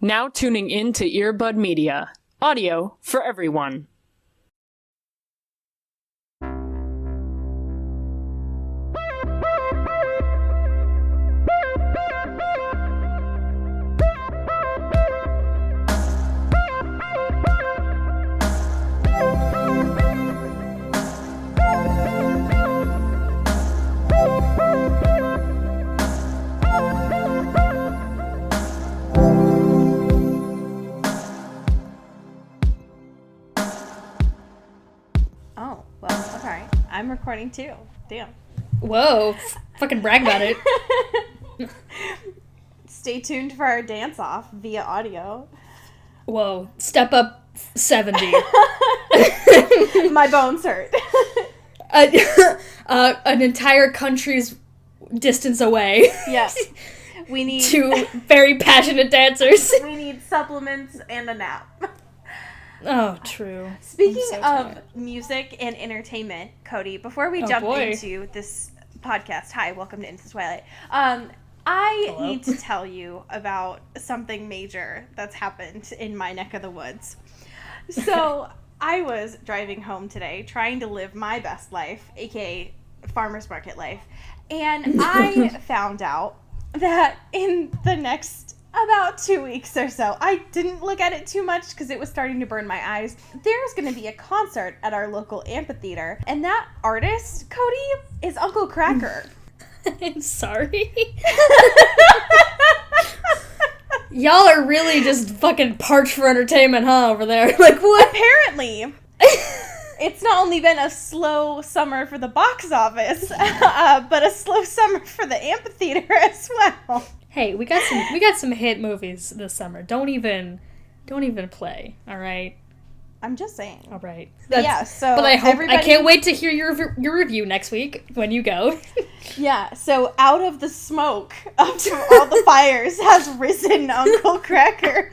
Now tuning in to Earbud Media. Audio for everyone. I'm recording too. Damn. Whoa. Fucking brag about it. Stay tuned for our dance-off via audio. Whoa. Step up 70. My bones hurt. An entire country's distance away. Yes. We need... Two very passionate dancers. We need supplements and a nap. Oh, true. Speaking of music and entertainment, Cody, before we jump into this podcast, hi, welcome to Into the Twilight. I need to tell you about something major that's happened in my neck of the woods. So, I was driving home today, trying to live my best life, aka farmer's market life, and I found out that in the next about 2 weeks or so, I didn't look at it too much because it was starting to burn my eyes. There's going to be a concert at our local amphitheater, and that artist, Cody, is Uncle Kracker. I'm sorry. Y'all are really just fucking parched for entertainment, huh, over there? Like, what? Apparently. It's not only been a slow summer for the box office, but a slow summer for the amphitheater as well. Hey, we got some hit movies this summer. Don't even play, all right? I'm just saying. All right. Yeah, so but I can't wait to hear your review next week when you go. Yeah, so out of the smoke of all the fires has risen Uncle Kracker.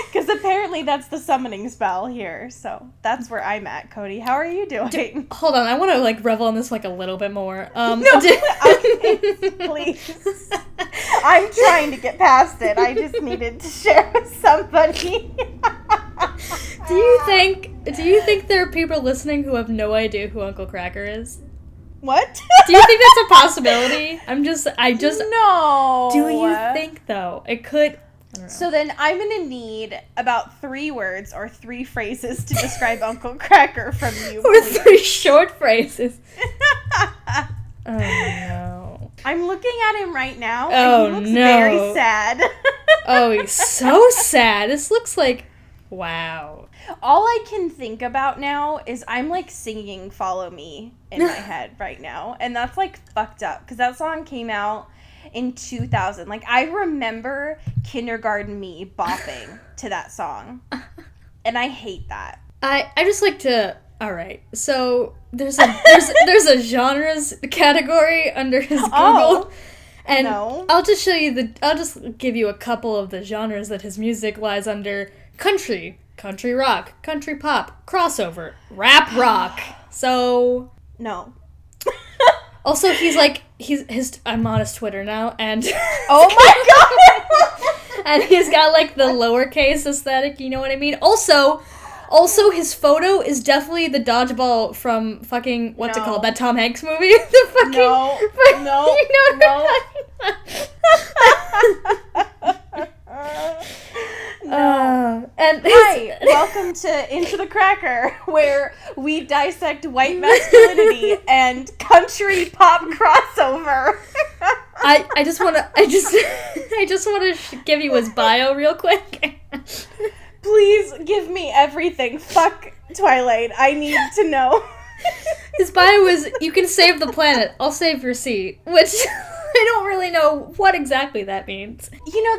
Because apparently that's the summoning spell here. So that's where I'm at, Cody. How are you doing? Hold on, I want to revel in this a little bit more. No, please. I'm trying to get past it. I just needed to share with somebody. Do you think there are people listening who have no idea who Uncle Kracker is? What? Do you think that's a possibility? I just No. Do you think though? It could. So then I'm going to need about 3 words or 3 phrases to describe Uncle Kracker from you. Or 3 short phrases. Oh no. I'm looking at him right now and he looks very sad. Oh, he's so sad. This looks like, wow. All I can think about now is I'm singing Follow Me in my head right now. And that's fucked up because that song came out in 2000. I remember Kindergarten Me bopping to that song. And I hate that. I just like to, all right. So there's a genres category under his Google. Oh, and no. I'll just give you a couple of the genres that his music lies under. Country rock, country pop, crossover, rap rock. So no. Also, I'm on his Twitter now, and oh my god, and he's got the lowercase aesthetic. You know what I mean? Also, his photo is definitely the dodgeball from fucking what's it called? That Tom Hanks movie. The fucking no. You know No. And hi, welcome to Into the Kracker, where we dissect white masculinity and country pop crossover. I just want to give you his bio real quick. Please give me everything. Fuck Twilight. I need to know. His bio is, you can save the planet, I'll save your seat, which I don't really know what exactly that means.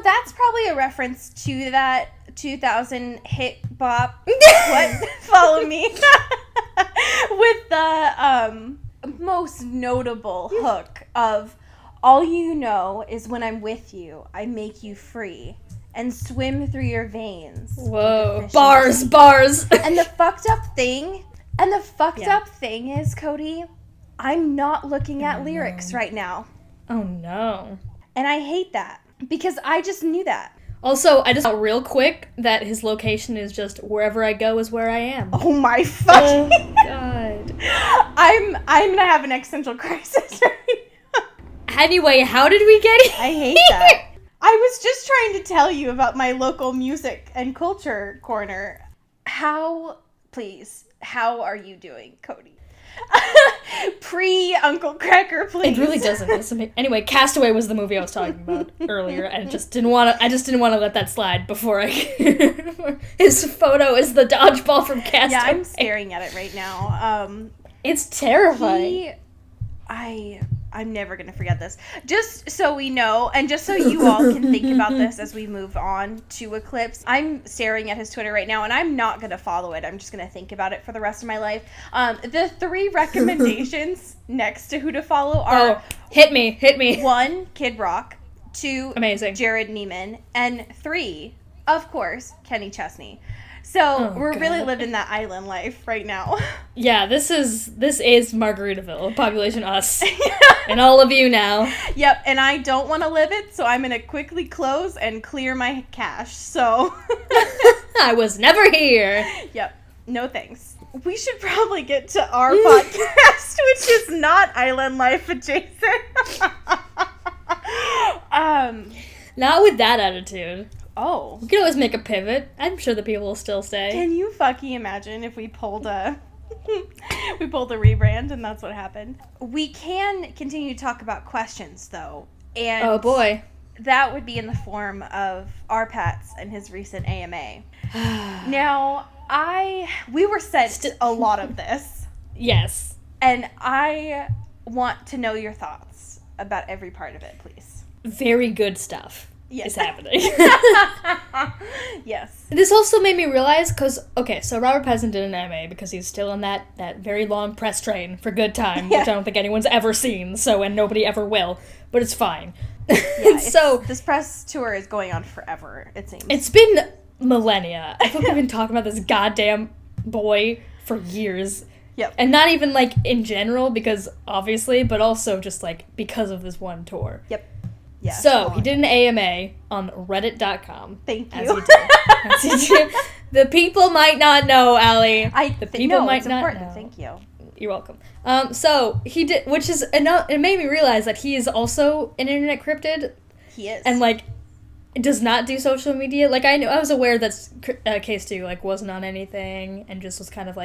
That's probably a reference to that 2000 hit bop, what? Follow Me, with the most notable hook of, all you know is when I'm with you, I make you free and swim through your veins. Whoa, bars. And the fucked up thing is, Cody, I'm not looking at lyrics right now. Oh no. And I hate that because I just knew that. Also, I just thought real quick that his location is just wherever I go is where I am. Oh my fucking God. I'm gonna have an existential crisis right now. Anyway, how did we get here? I hate that. I was just trying to tell you about my local music and culture corner. How are you doing, Cody? Pre-Uncle Kracker, please. It really doesn't. Anyway, Castaway was the movie I was talking about earlier, and I just didn't want to let that slide before his photo is the dodgeball from Castaway. Yeah, I'm staring at it right now. It's terrifying. I'm never going to forget this. Just so we know, and just so you all can think about this as we move on to Eclipse, I'm staring at his Twitter right now, and I'm not going to follow it. I'm just going to think about it for the rest of my life. The 3 recommendations next to who to follow are... Oh, hit me. 1, Kid Rock. 2, amazing, Jared Neiman. And 3, of course, Kenny Chesney. So we're really living that island life right now. Yeah, this is Margaritaville, population us, and all of you now. Yep, and I don't want to live it, so I'm gonna quickly close and clear my cache. So I was never here. Yep, no thanks. We should probably get to our podcast, which is not island life adjacent. Not with that attitude. Oh. We could always make a pivot. I'm sure the people will still stay. Can you fucking imagine if we pulled a rebrand and that's what happened? We can continue to talk about questions, though. And oh, boy. That would be in the form of our Pats and his recent AMA. Now, we were sent a lot of this. Yes. And I want to know your thoughts about every part of it, please. Very good stuff. Yes. Is happening. Yes. This also made me realize, so Robert Pattinson did an MA because he's still in that very long press train for Good Time, which I don't think anyone's ever seen, and nobody ever will, but it's fine. Yeah, so this press tour is going on forever, it seems. It's been millennia. I think we've been talking about this goddamn boy for years. Yep. And not even, in general, because, obviously, but also just, because of this one tour. Yep. Yeah, so, he did an AMA on reddit.com. Thank you. As he did. The people might not know, Allie. The people might not important. know. Thank you. You're welcome. So, he did, which is, it made me realize that he is also an internet cryptid. He is. And, does not do social media. I was aware that Case 2, wasn't on anything, and just was kind of,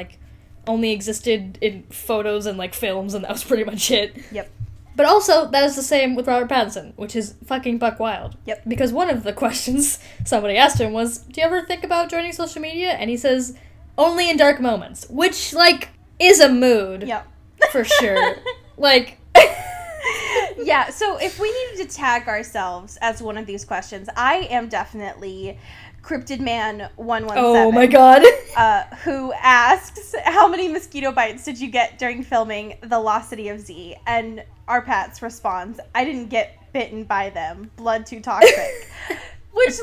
only existed in photos and, films, and that was pretty much it. Yep. But also, that is the same with Robert Pattinson, which is fucking buck wild. Yep. Because one of the questions somebody asked him was, do you ever think about joining social media? And he says, only in dark moments. Which, is a mood. Yep. For sure. Yeah, so if we needed to tag ourselves as one of these questions, I am definitely Cryptid Man 117. Oh my god. Who asks, how many mosquito bites did you get during filming The Lost City of Z? And our Pats responds, I didn't get bitten by them. Blood too toxic. Which,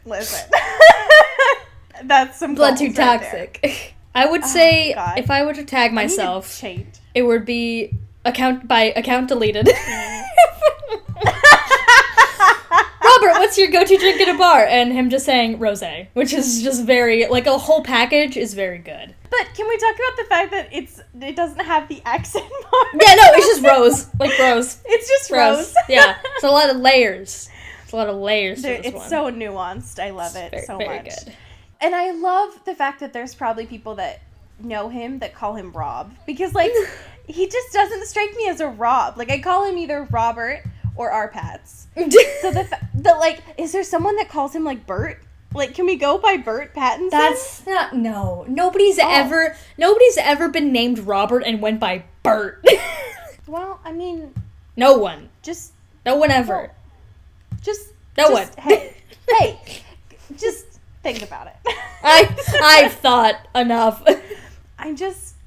listen. That's some blood too right toxic. there. I would say, if I were to tag myself, it would be account deleted. Robert, what's your go-to drink at a bar? And him just saying rosé, which is just very, a whole package is very good. But can we talk about the fact that it doesn't have the accent mark? Yeah, no, it's just rose. Rose. It's just rose. Yeah, it's a lot of layers. It's a lot of layers to this one. It's so nuanced. I love it so very much. Good. And I love the fact that there's probably people that know him that call him Rob. Because, he just doesn't strike me as a Rob. I call him either Robert or our Pats. So is there someone that calls him Bert? Can we go by Bert Pattinson? That's not, no. Nobody's ever been named Robert and went by Bert. Well, I mean, no one. No one ever. No one. Hey, just think about it. I've thought enough.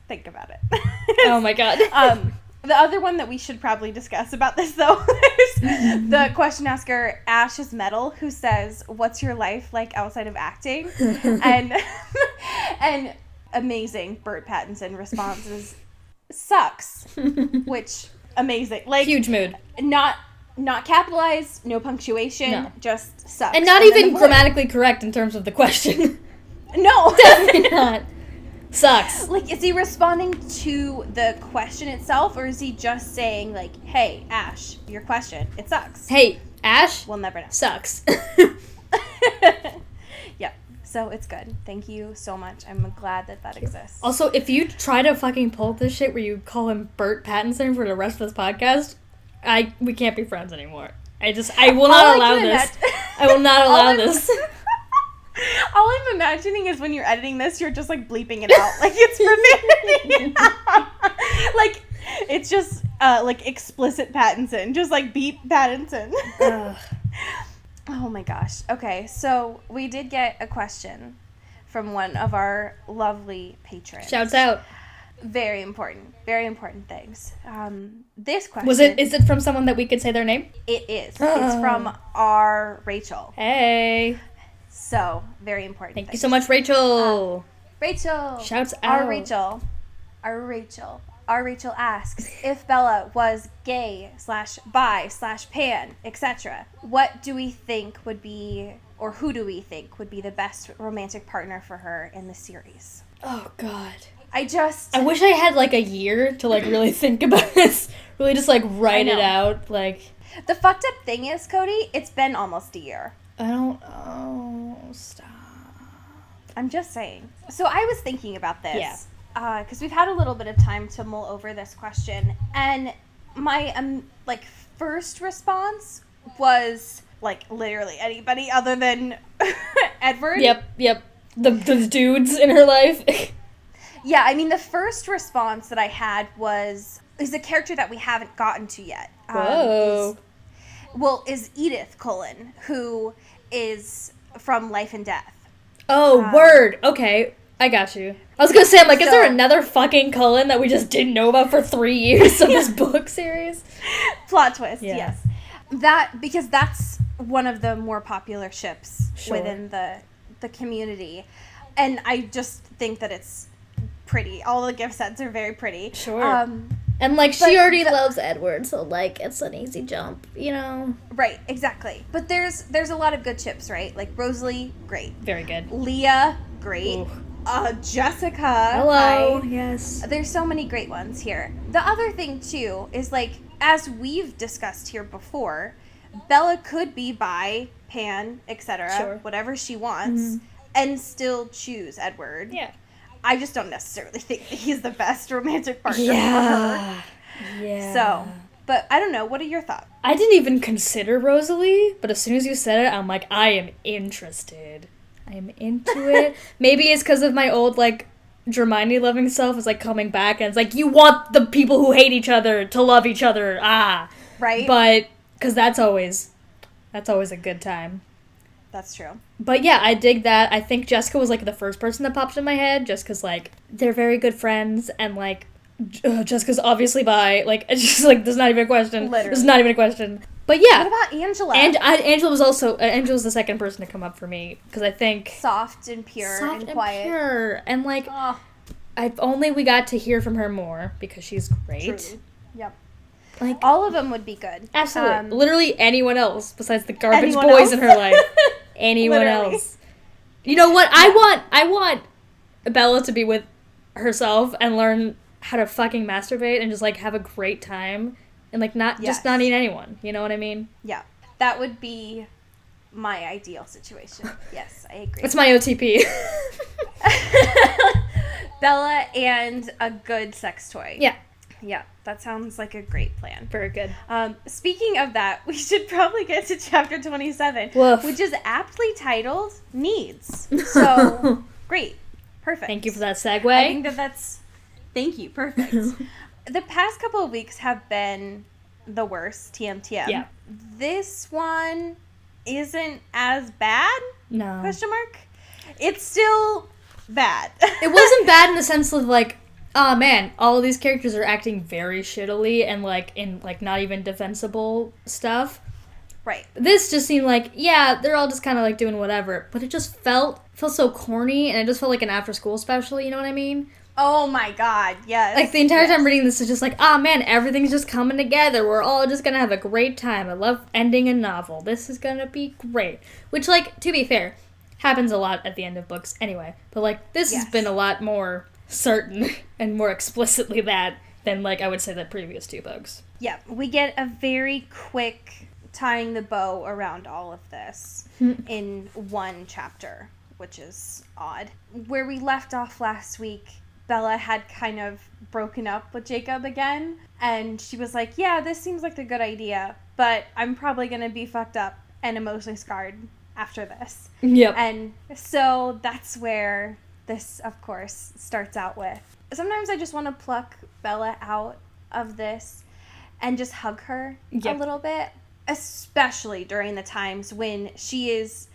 Think about it. Oh my god. The other one that we should probably discuss about this, though, is the question asker, Ash is Metal, who says, what's your life like outside of acting? and amazing Bert Pattinson responses, sucks. Which, amazing. Huge mood. Not Not capitalized, no punctuation, just sucks. And not even grammatically correct in terms of the question. No. Definitely not. Sucks. Like, is he responding to the question itself, or is he just saying, like, hey, Ash, your question, it sucks? Hey, Ash? We'll never know. Sucks. Yep. So it's good. Thank you so much. I'm glad that exists. Also, if you try to fucking pull this shit where you call him Bert Pattinson for the rest of this podcast, we can't be friends anymore. I will not allow this. I will not allow this. All I'm imagining is when you're editing this, you're just, like, bleeping it out. Like, it's profanity. Like, it's just, like, explicit Pattinson. Just, like, beep Pattinson. Oh, my gosh. Okay, so we did get a question from one of our lovely patrons. Shouts out. Very important things. This question... Is it from someone that we could say their name? It is. It's from our Rachel. Hey. So, very important. Thank you so much, Rachel. Rachel. Shouts out. Our Rachel asks, if Bella was gay / pan, etc., what do we think would be, or who do we think would be the best romantic partner for her in the series? Oh, God. I wish I had, like, a year to, like, really think about this. Really just, like, write it out. Like, the fucked up thing is, Cody, it's been almost a year. I don't... Oh, stop. I'm just saying. So I was thinking about this. Yeah. Because we've had a little bit of time to mull over this question. And my, like, first response was, like, literally anybody other than Edward. Yep. The dudes in her life. Yeah, I mean, the first response that I had is a character that we haven't gotten to yet. Whoa. Is Edith Cullen, who is from Life and Death. Oh, word. Okay, I got you. I was gonna say, I'm like, is there another fucking Cullen that we just didn't know about for 3 years of this book series? Plot twist, yes. Because that's one of the more popular ships within the community. And I just think that it's pretty. All the gift sets are very pretty. Sure. And, like, she already loves Edward, so, like, it's an easy jump, you know? Right, exactly. But there's a lot of good ships, right? Like, Rosalie, great. Very good. Leah, great. Ooh. Jessica. Hello. Hi. Yes. There's so many great ones here. The other thing, too, is, like, as we've discussed here before, Bella could be bi, pan, etc., whatever she wants, and still choose Edward. Yeah. I just don't necessarily think that he's the best romantic partner for her. Yeah. So, but I don't know. What are your thoughts? I didn't even consider Rosalie, but as soon as you said it, I'm like, I am interested. I am into it. Maybe it's because of my old, like, Hermione loving self is, like, coming back, and it's like, you want the people who hate each other to love each other. Right? But, because that's always a good time. That's true. But yeah, I dig that. I think Jessica was, like, the first person that popped in my head, just because, like, they're very good friends, and, like, Jessica's obviously bi. Like, it's just, like, there's not even a question. Literally. There's not even a question. But yeah. What about Angela? And Angela was also, Angela's the second person to come up for me, because I think... Soft and pure and quiet. Pure. And, like, if only we got to hear from her more, because she's great. Truly. Yep. Like, all of them would be good. Absolutely. Literally anyone else besides the garbage boys in her life. Anyone else. You know what? Yeah. I want Bella to be with herself and learn how to fucking masturbate and just, like, have a great time and, like, just not need anyone. You know what I mean? Yeah. That would be my ideal situation. Yes, I agree. It's my OTP. Bella and a good sex toy. Yeah. Yeah, that sounds like a great plan. Very good. Speaking of that, we should probably get to chapter 27, which is aptly titled Needs. So, great. Perfect. Thank you for that segue. I think that's... Thank you. Perfect. The past couple of weeks have been the worst, TM. Yeah. This one isn't as bad? No. Question mark? It's still bad. It wasn't bad in the sense of, like, oh man, all of these characters are acting very shittily and, like, in, like, not even defensible stuff. Right. This just seemed like, yeah, they're all just kind of, like, doing whatever. But it just felt so corny, and it just felt like an after-school special, you know what I mean? Oh my god, yes. Like, the entire time reading this is just like, ah, man, everything's just coming together. We're all just gonna have a great time. I love ending a novel. This is gonna be great. Which, like, to be fair, happens a lot at the end of books anyway. But, like, this has been a lot more certain and more explicitly that than, like, I would say the previous 2 books. Yeah, we get a very quick tying the bow around all of this in 1 chapter, which is odd. Where we left off last week, Bella had kind of broken up with Jacob again, and she was like, yeah, this seems like a good idea, but I'm probably going to be fucked up and emotionally scarred after this. Yep. And so that's where this, of course, starts out with. Sometimes I just want to pluck Bella out of this and just hug her a little bit, especially during the times when she is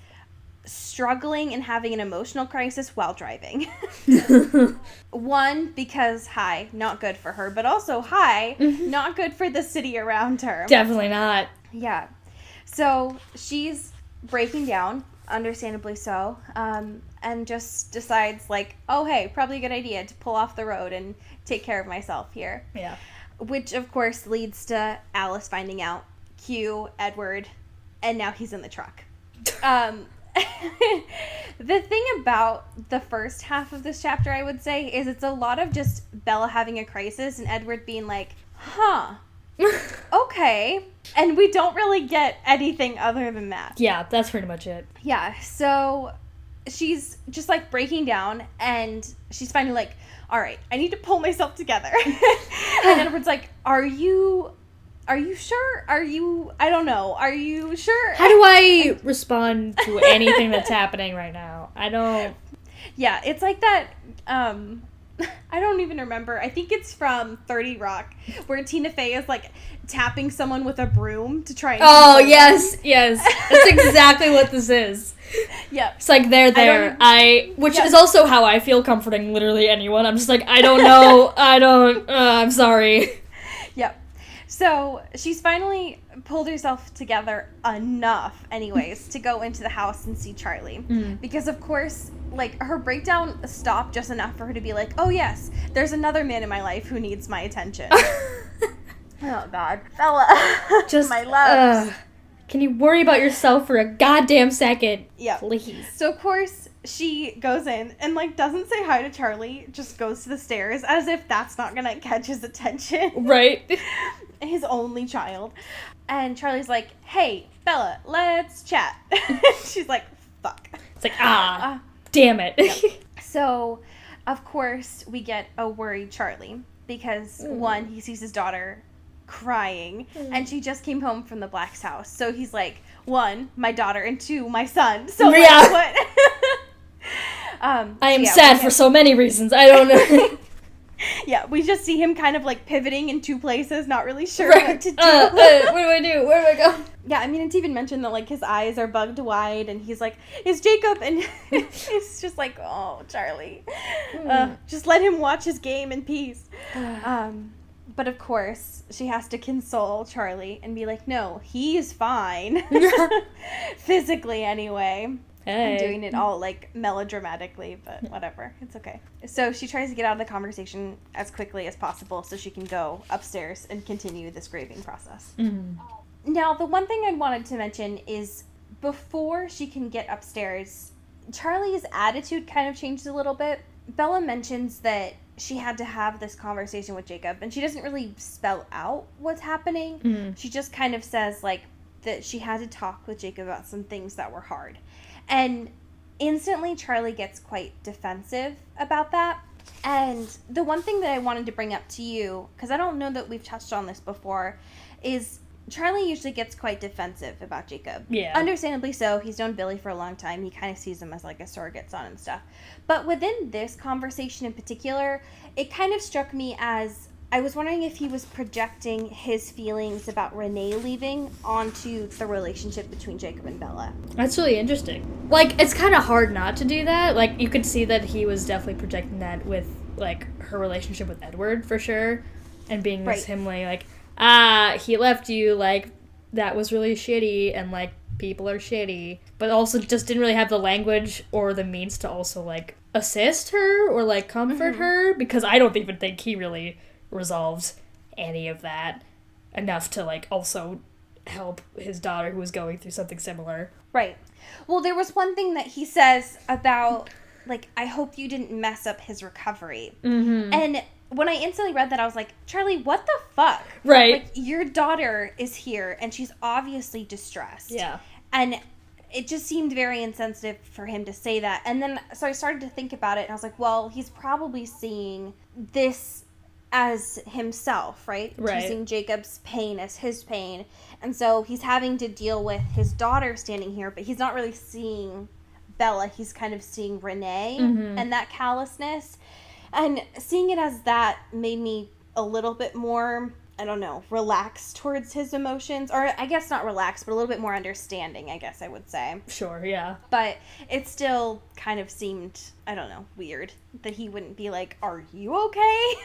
struggling and having an emotional crisis while driving. 1, because not good for her, but also not good for the city around her. Definitely not. Yeah. So she's breaking down, understandably so, and just decides, like, oh, hey, probably a good idea to pull off the road and take care of myself here. Yeah. Which, of course, leads to Alice finding out, cue Edward, and now he's in the truck. The thing about the first half of this chapter, I would say, is it's a lot of just Bella having a crisis and Edward being like, huh, okay. And we don't really get anything other than that. Yeah, that's pretty much it. Yeah, so she's just, like, breaking down, and she's finally like, all right, I need to pull myself together. And Edward's like, Are you sure? I don't know. Are you sure? How do I respond to anything that's happening right now? I don't... Yeah, it's like that, I don't even remember. I think it's from 30 Rock, where Tina Fey is, like, tapping someone with a broom to try and... Oh, yes. That's exactly what this is. Yeah. It's like, they're there. Which is also how I feel comforting literally anyone. I'm just like, I don't know. I'm sorry. Yep. So she's finally pulled herself together enough, anyways, to go into the house and see Charlie. Because, of course, like, her breakdown stopped just enough for her to be like, oh, yes, there's another man in my life who needs my attention. Oh, God. Bella. Just, my love. Can you worry about yourself for a goddamn second? Yeah. Please. So, of course, she goes in and, like, doesn't say hi to Charlie, just goes to the stairs as if that's not gonna catch his attention. Right. His only child. And Charlie's like, hey, Bella, let's chat. She's like, fuck. It's like, damn it. Yep. So, of course, we get a worried Charlie because, 1, he sees his daughter crying, and she just came home from the Black's house. So he's like, 1, my daughter, and 2, my son. So, like, what? I am sad for so many reasons. I don't know. Yeah, we just see him kind of, like, pivoting in 2 places, not really sure what to do. What do I do? Where do I go? Yeah, I mean, it's even mentioned that, like, his eyes are bugged wide, and he's like, it's Jacob, and it's just like, oh, Charlie. Just let him watch his game in peace. But, of course, she has to console Charlie and be like, no, he's fine. Physically, anyway. Hey. I'm doing it all, like, melodramatically, but whatever. It's okay. So she tries to get out of the conversation as quickly as possible so she can go upstairs and continue this grieving process. Now, the one thing I wanted to mention is before she can get upstairs, Charlie's attitude kind of changed a little bit. Bella mentions that she had to have this conversation with Jacob, and she doesn't really spell out what's happening. She just kind of says, like, that she had to talk with Jacob about some things that were hard. And instantly, Charlie gets quite defensive about that. And the one thing that I wanted to bring up to you, because I don't know that we've touched on this before, is Charlie usually gets quite defensive about Jacob. Yeah. Understandably so. He's known Billy for a long time. He kind of sees him as, like, a surrogate son and stuff. But within this conversation in particular, it kind of struck me as I was wondering if he was projecting his feelings about Renee leaving onto the relationship between Jacob and Bella. That's really interesting. Like, it's kind of hard not to do that. Like, you could see that he was definitely projecting that with, like, her relationship with Edward, for sure. And being this him, like, he left you, like, that was really shitty. And, like, people are shitty, but also just didn't really have the language or the means to also, like, assist her or, like, comfort her, because I don't even think he really resolved any of that enough to, like, also help his daughter who was going through something similar. Right. Well, there was one thing that he says about, like, I hope you didn't mess up his recovery. Mm-hmm. And when I instantly read that, I was like, Charlie, what the fuck? Right. Like, your daughter is here, and she's obviously distressed. Yeah. And it just seemed very insensitive for him to say that. And then, so I started to think about it, and I was like, well, he's probably seeing this as himself, right? Right. Using Jacob's pain as his pain. And so he's having to deal with his daughter standing here, but he's not really seeing Bella. He's kind of seeing Renee and that callousness. And seeing it as that made me a little bit more, I don't know, relaxed towards his emotions. Or I guess not relaxed, but a little bit more understanding, I guess I would say. Sure, yeah. But it still kind of seemed, I don't know, weird that he wouldn't be like, are you okay?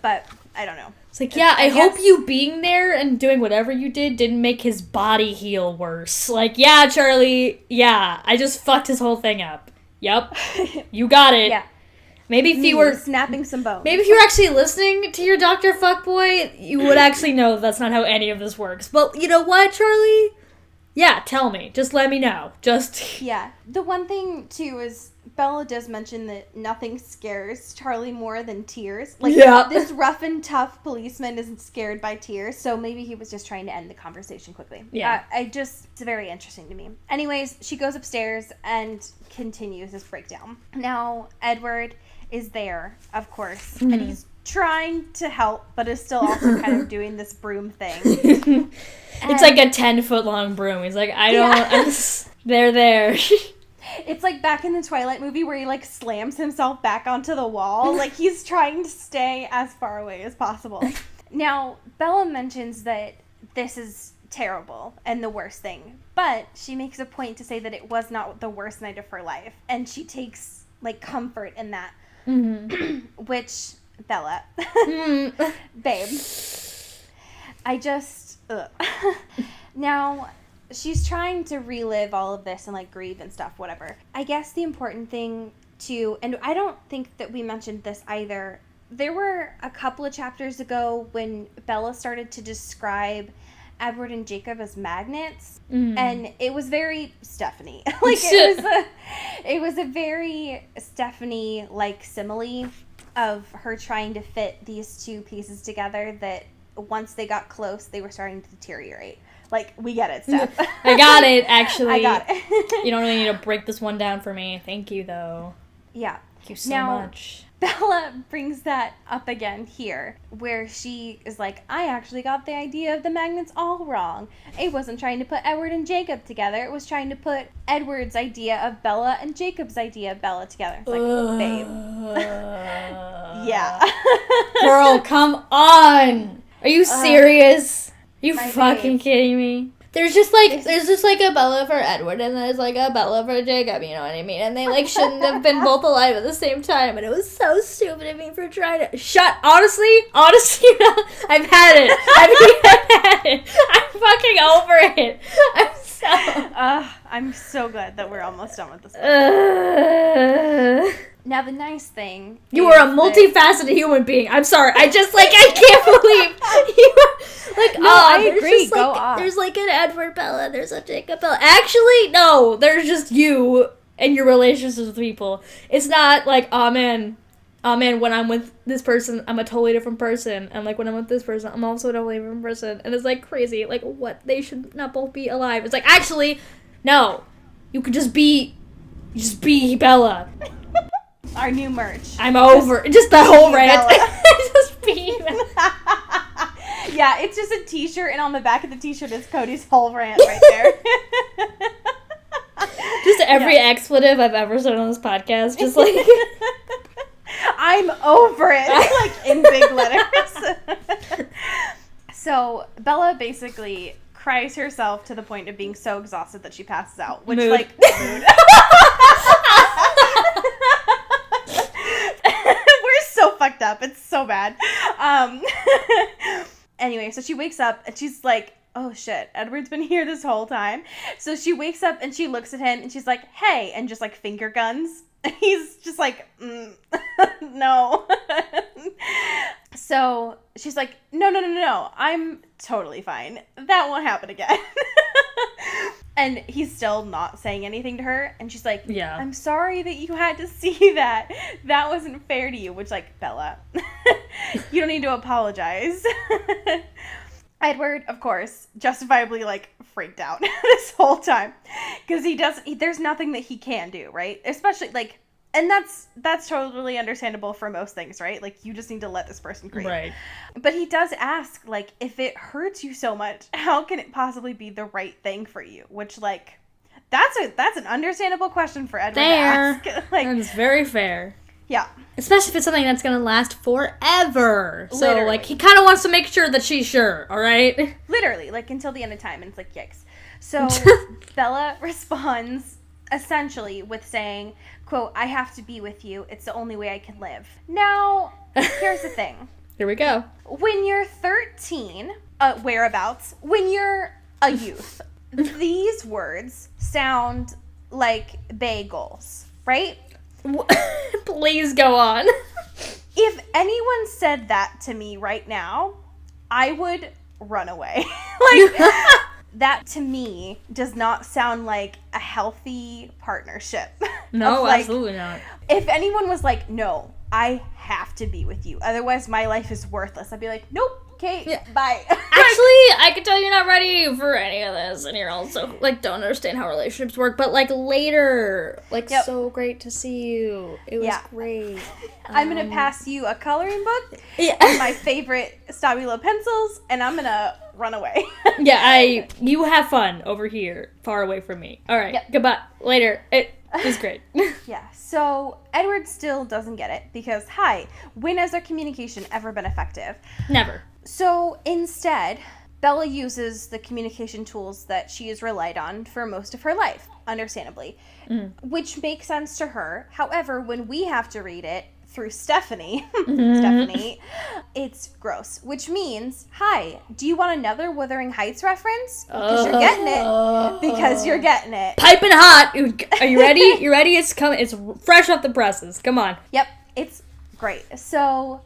But I don't know. It's like, yeah, I hope you being there and doing whatever you didn't make his body heal worse. Like, yeah, Charlie, yeah, I just fucked his whole thing up. Yep. You got it. Yeah. Maybe if you were snapping some bones. Maybe if you were actually listening to your Dr. Fuckboy, you would actually know that's not how any of this works. But you know what, Charlie? Yeah, tell me. Just let me know. Just Yeah. The one thing too is Bella does mention that nothing scares Charlie more than tears. Like, this rough and tough policeman isn't scared by tears, so maybe he was just trying to end the conversation quickly. Yeah. It's very interesting to me. Anyways, she goes upstairs and continues this breakdown. Now, Edward is there, of course, and he's trying to help, but is still also kind of doing this broom thing. It's like a 10-foot long broom. He's like, they're there. It's like back in the Twilight movie where he, like, slams himself back onto the wall. Like, he's trying to stay as far away as possible. Now, Bella mentions that this is terrible and the worst thing. But she makes a point to say that it was not the worst night of her life. And she takes, like, comfort in that. Mm-hmm. Which, Bella, babe, I just, Now, she's trying to relive all of this and, like, grieve and stuff, whatever. I guess the important thing, too, and I don't think that we mentioned this either, there were a couple of chapters ago when Bella started to describe Edward and Jacob as magnets, and it was very Stephanie. Like, it was a very Stephanie-like simile of her trying to fit these two pieces together that once they got close, they were starting to deteriorate. Like, we get it, Steph. I got it, actually. I got it. You don't really need to break this one down for me. Thank you, though. Yeah. Thank you so much. Bella brings that up again here, where she is like, I actually got the idea of the magnets all wrong. It wasn't trying to put Edward and Jacob together. It was trying to put Edward's idea of Bella and Jacob's idea of Bella together. It's like, babe. Yeah. Girl, come on. Are you serious? Are you fucking kidding me? There's just like a Bella for Edward, and there's like a Bella for Jacob, you know what I mean? And they like shouldn't have been both alive at the same time, and it was so stupid of me for trying to honestly, I've had it. I've had it. I'm fucking over it. I'm so glad that we're almost done with this. Now, the nice thing... You are a multifaceted human being. I'm sorry. I can't believe you were... Like, no, I agree. Go on. There's, like, an Edward Bella. There's a Jacob Bella. Actually, no. There's just you and your relationships with people. It's not like, oh, man, when I'm with this person, I'm a totally different person. And, like, when I'm with this person, I'm also a totally different person. And it's, like, crazy. Like, what? They should not both be alive. It's like, actually, no. You could just be Bella. Our new merch. I'm over. Just the whole rant. Just be Yeah, it's just a t-shirt, and on the back of the t-shirt is Cody's whole rant right there. Just every expletive I've ever said on this podcast. Just like... I'm over it. Like, in big letters. So, Bella basically cries herself to the point of being so exhausted that she passes out. Which, mood. Like, mood. We're so fucked up. It's so bad. Anyway, so she wakes up and she's like oh shit, Edward's been here this whole time. So she wakes up and she looks at him and she's like, hey, and just like finger guns. And he's just like, no. So she's like, no, I'm totally fine. That won't happen again. And he's still not saying anything to her. And she's like, yeah, I'm sorry that you had to see that. That wasn't fair to you. Which, like, Bella, you don't need to apologize. Edward, of course, justifiably, like, freaked out this whole time. Because there's nothing that he can do, right? Especially, like, and that's totally understandable for most things, right? Like, you just need to let this person grieve. Right. But he does ask, like, if it hurts you so much, how can it possibly be the right thing for you? Which, like, that's an understandable question for Edward to ask. Like, that is very fair. Yeah. Especially if it's something that's going to last forever. So, literally. Like, he kind of wants to make sure that she's sure, all right? Literally, like, until the end of time. And it's like, yikes. So, Bella responds essentially with saying, quote, I have to be with you. It's the only way I can live. Now, here's the thing. Here we go. When you're 13, whereabouts, when you're a youth, these words sound like bagels, right? Please go on. If anyone said that to me right now, I would run away. Like, that to me does not sound like a healthy partnership. No, like, absolutely not. If anyone was like, no, I have to be with you, otherwise my life is worthless, I'd be like, nope, okay, yeah. Bye. Actually, I can tell you're not ready for any of this, and you're also, like, don't understand how relationships work, but, like, later, like, yep. So great to see you. It was great. I'm gonna pass you a coloring book and my favorite Stabilo pencils, and I'm gonna run away. You have fun over here, far away from me. All right, goodbye. Later. It was great. Yeah, so Edward still doesn't get it because, when has their communication ever been effective? Never. So instead, Bella uses the communication tools that she has relied on for most of her life, understandably, which makes sense to her. However, when we have to read it through Stephanie, it's gross, which means, do you want another Wuthering Heights reference? Because you're getting it. Because you're getting it. Piping hot. Are you ready? You ready? It's coming. It's fresh off the presses. Come on. Yep. It's great. So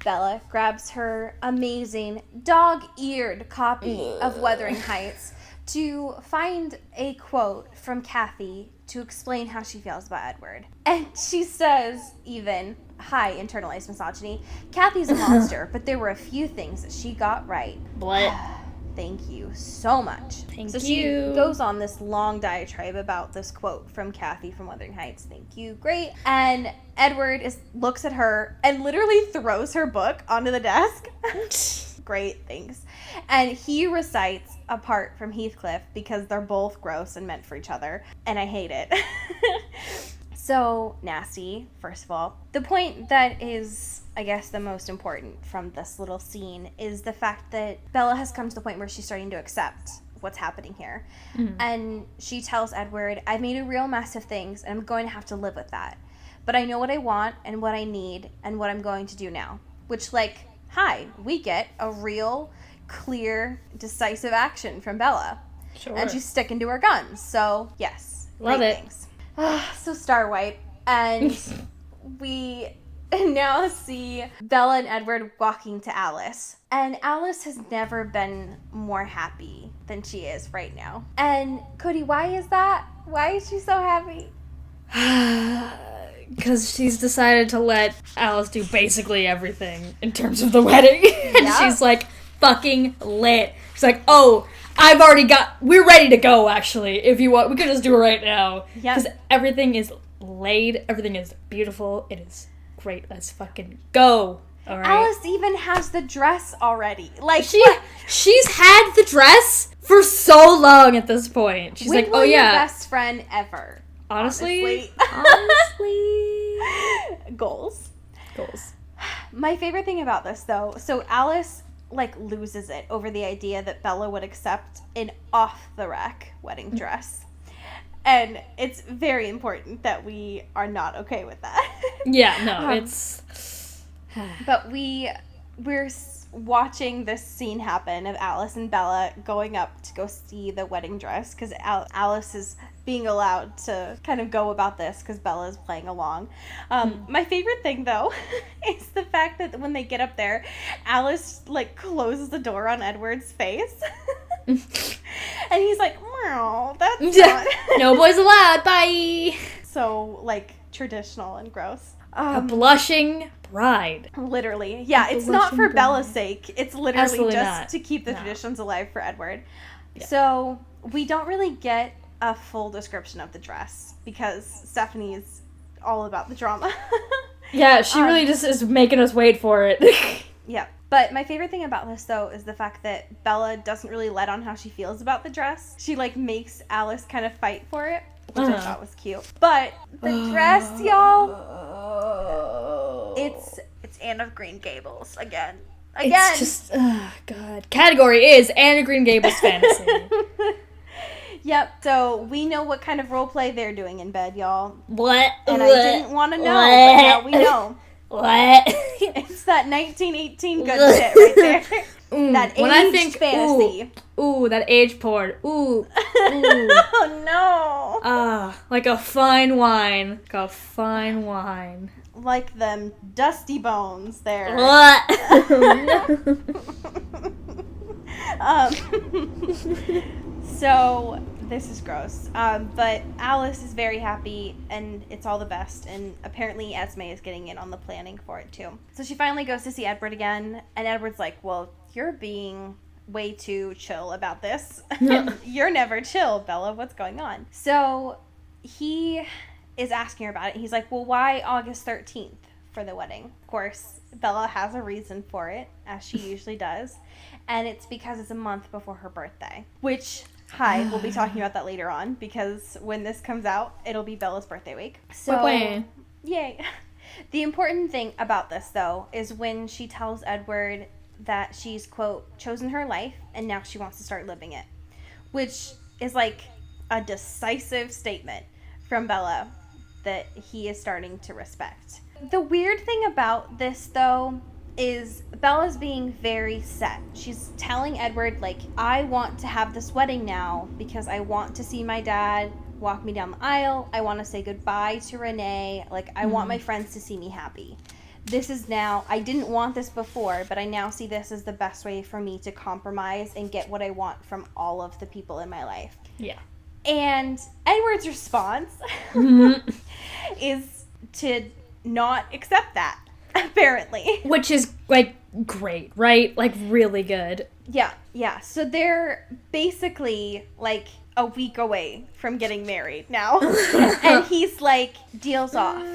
Bella grabs her amazing dog-eared copy of Wuthering Heights to find a quote from Kathy to explain how she feels about Edward. And she says, even, internalized misogyny, Kathy's a monster, but there were a few things that she got right. What? Thank you so much. Thank you. She goes on this long diatribe about this quote from Kathy from Wuthering Heights. Thank you. Great. And Edward looks at her and literally throws her book onto the desk. Great, thanks. And he recites a part from Heathcliff because they're both gross and meant for each other. And I hate it. So nasty, first of all. The point that is, I guess, the most important from this little scene is the fact that Bella has come to the point where she's starting to accept what's happening here. And she tells Edward, I've made a real mess of things and I'm going to have to live with that. But I know what I want and what I need and what I'm going to do now. Which, like, we get a real, clear, decisive action from Bella. Sure. And she's sticking to her guns. So, yes. Love it. Things. So Starwipe, and we now see Bella and Edward walking to Alice. And Alice has never been more happy than she is right now. And Cody, why is that? Why is she so happy? Because she's decided to let Alice do basically everything in terms of the wedding. And she's like, fucking lit. She's like, oh, we're ready to go, actually. If you want, we could just do it right now. Yeah. Because everything is laid, everything is beautiful, it is great. Let's fucking go. All right. Alice even has the dress already. Like, she's had the dress for so long at this point. She's like, oh yeah. Your best friend ever. Honestly. Goals. My favorite thing about this, though, so Alice, like, loses it over the idea that Bella would accept an off-the-rack wedding dress. And it's very important that we are not okay with that. Yeah, no, it's... But we're watching this scene happen of Alice and Bella going up to go see the wedding dress, because Alice is being allowed to kind of go about this because Bella is playing along. My favorite thing, though, is the fact that when they get up there, Alice, like, closes the door on Edward's face. And he's like, "Meow, that's not..." No boys allowed, bye! So, like, traditional and gross. A blushing bride. Literally. Yeah, it's not for Bella's sake. It's literally Absolutely just not. to keep the traditions alive for Edward. Yeah. So, we don't really get a full description of the dress because Stephanie's all about the drama. Yeah, she really just is making us wait for it. Yeah. But my favorite thing about this, though, is the fact that Bella doesn't really let on how she feels about the dress. She, like, makes Alice kind of fight for it, which I thought was cute. But the dress, y'all, it's Anne of Green Gables again. It's just, oh, God. Category is Anne of Green Gables fantasy. Yep, so we know what kind of role play they're doing in bed, y'all. What? And I didn't want to know, but now we know. What? It's that 1918 good shit right there. That aged fantasy. Ooh, that age porn. Ooh. Oh, no. Like a fine wine. Like a fine wine. Like them dusty bones there. What? So, this is gross. But Alice is very happy, and it's all the best. And apparently Esme is getting in on the planning for it, too. So she finally goes to see Edward again, and Edward's like, "Well, you're being way too chill about this. You're never chill, Bella. What's going on?" So he is asking her about it. He's like, "Well, why August 13th for the wedding?" Of course, Bella has a reason for it, as she usually does. And it's because it's a month before her birthday, which... we'll be talking about that later on, because when this comes out, it'll be Bella's birthday week. So, yay. The important thing about this, though, is when she tells Edward that she's, quote, chosen her life, and now she wants to start living it, which is like a decisive statement from Bella that he is starting to respect. The weird thing about this, though, is Bella's being very set. She's telling Edward, like, "I want to have this wedding now because I want to see my dad walk me down the aisle. I want to say goodbye to Renee. Like, I want my friends to see me happy. This is now, I didn't want this before, but I now see this as the best way for me to compromise and get what I want from all of the people in my life." Yeah. And Edward's response is to not accept that. Apparently. Which is, like, great, right? Like, really good. Yeah. So they're basically, like, a week away from getting married now. And he's like, "Deal's off."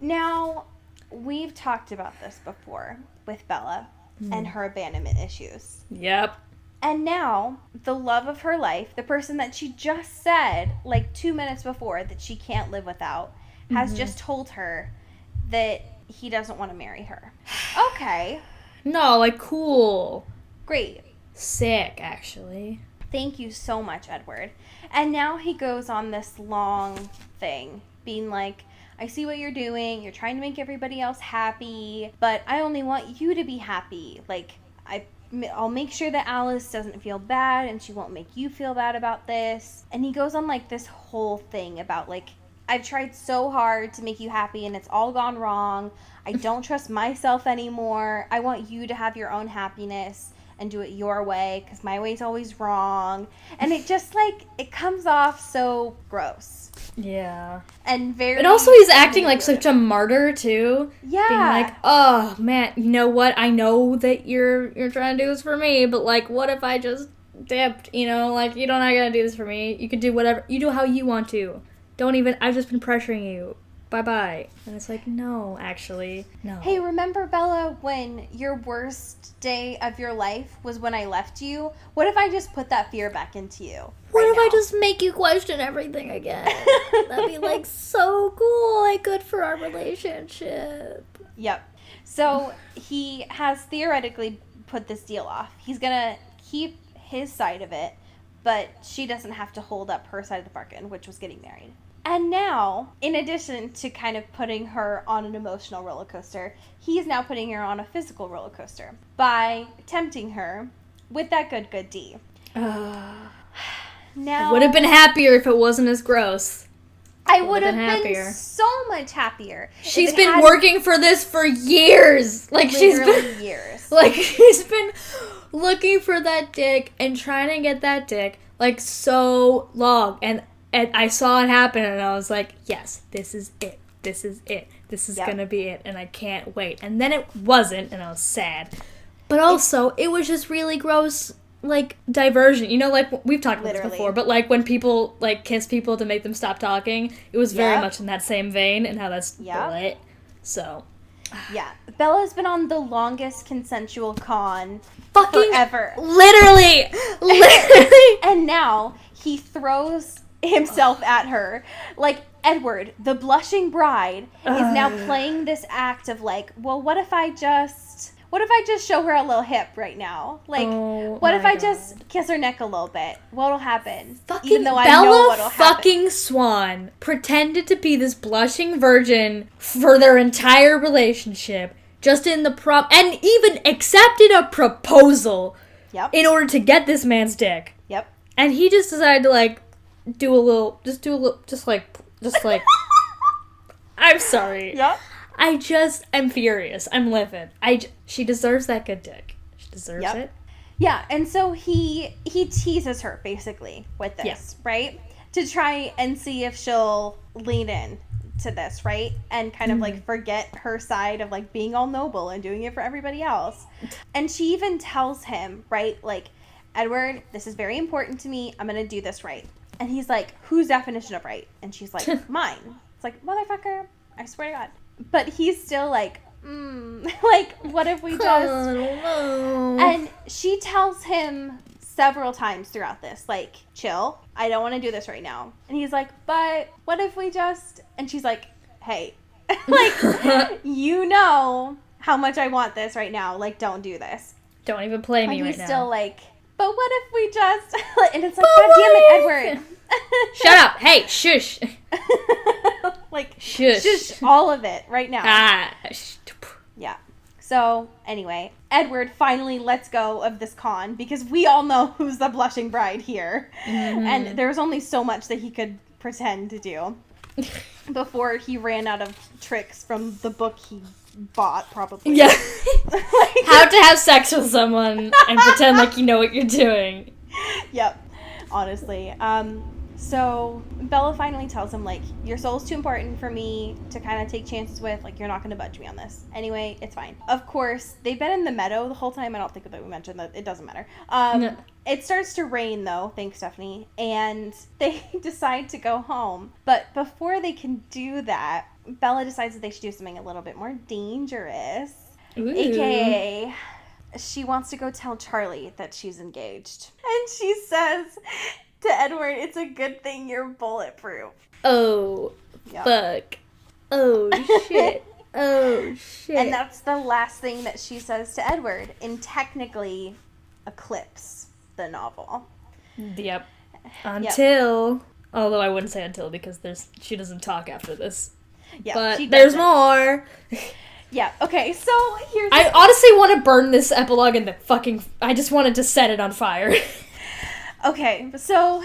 Now, we've talked about this before with Bella and her abandonment issues. Yep. And now, the love of her life, the person that she just said, like, 2 minutes before, that she can't live without, has just told her that he doesn't want to marry her. Okay. No, like, cool. Great. Sick, actually. Thank you so much, Edward. And now he goes on this long thing, being like, "I see what you're doing. You're trying to make everybody else happy, but I only want you to be happy. Like, I'll make sure that Alice doesn't feel bad, and she won't make you feel bad about this." And he goes on, like, this whole thing about, like, "I've tried so hard to make you happy, and it's all gone wrong. I don't trust myself anymore. I want you to have your own happiness and do it your way, because my way's always wrong." And it just, like, it comes off so gross. Yeah. And very... And also he's acting like such a martyr, too. Yeah. Being like, "Oh, man, you know what? I know that you're trying to do this for me, but, like, what if I just dipped? You know, like, you don't have to do this for me. You can do whatever. You do how you want to. Don't even, I've just been pressuring you. Bye-bye." And it's like, no, actually, no. Hey, remember, Bella, when your worst day of your life was when I left you? What if I just put that fear back into you? What right if now? I just make you question everything again? That'd be, like, so cool, like, good for our relationship. Yep. So he has theoretically put this deal off. He's gonna keep his side of it, but she doesn't have to hold up her side of the bargain, which was getting married. And now, in addition to kind of putting her on an emotional roller coaster, he's now putting her on a physical roller coaster by tempting her with that good D. Now, I would have been happier if it wasn't as gross. I would have been so much happier. She's been working for this for years. Like, she's been years. Like, she's been looking for that dick and trying to get that dick, like, so long. And I saw it happen, and I was like, yes, this is it. This is it. This is gonna be it, and I can't wait. And then it wasn't, and I was sad. But also, it was just really gross, like, diversion. You know, like, we've talked about this before, but, like, when people, like, kiss people to make them stop talking, it was very much in that same vein, and how that's lit. So. Yeah. Bella's been on the longest consensual con fucking forever. Literally! And now, he throws himself at her. Like, Edward, the blushing bride, is now playing this act of, like, well, what if I just show her a little hip right now? Like, what if I just kiss her neck a little bit? What'll happen? Fucking even though I Bella know what'll fucking happen. Swan pretended to be this blushing virgin for their entire relationship, just in the and even accepted a proposal in order to get this man's dick. Yep. And he just decided to, like, do a little, just like, I'm sorry. Yep. I'm furious. I'm livid. She deserves that good dick. She deserves it. Yeah, and so he teases her, basically, with this, right? To try and see if she'll lean in to this, right? And kind of, like, forget her side of, like, being all noble and doing it for everybody else. And she even tells him, right, like, Edward, this is very important to me. I'm going to do this right. And he's like, whose definition of right? And she's like, mine. It's like, motherfucker, I swear to God. But he's still like, like, what if we just... And she tells him several times throughout this, like, chill, I don't want to do this right now. And he's like, but what if we just... And she's like, hey, like, you know how much I want this right now. Like, don't do this. Don't even play me right now. And he's still like... But what if we just... And it's like, God damn it, Edward. Shut up. Hey, shush. Like, shush all of it right now. Yeah. So, anyway, Edward finally lets go of this con because we all know who's the blushing bride here. And there was only so much that he could pretend to do before he ran out of tricks from the book he bought, probably. Yeah. How to have sex with someone and pretend like you know what you're doing. Yep. Honestly. So Bella finally tells him, like, your soul's too important for me to kind of take chances with. Like, you're not going to budge me on this. Anyway, it's fine. Of course, they've been in the meadow the whole time. I don't think that we mentioned that. It doesn't matter. No. It starts to rain, though. Thanks, Stephanie. And they decide to go home. But before they can do that, Bella decides that they should do something a little bit more dangerous. Ooh. AKA, she wants to go tell Charlie that she's engaged. And she says... to Edward, it's a good thing you're bulletproof. Oh, fuck. Oh, shit. Oh, shit. And that's the last thing that she says to Edward in technically Eclipse, the novel. Yep. Until... Although I wouldn't say until because she doesn't talk after this. Yeah, but there's more. Yeah, okay, so here's... I honestly want to burn this epilogue in the fucking... I just wanted to set it on fire. Okay, so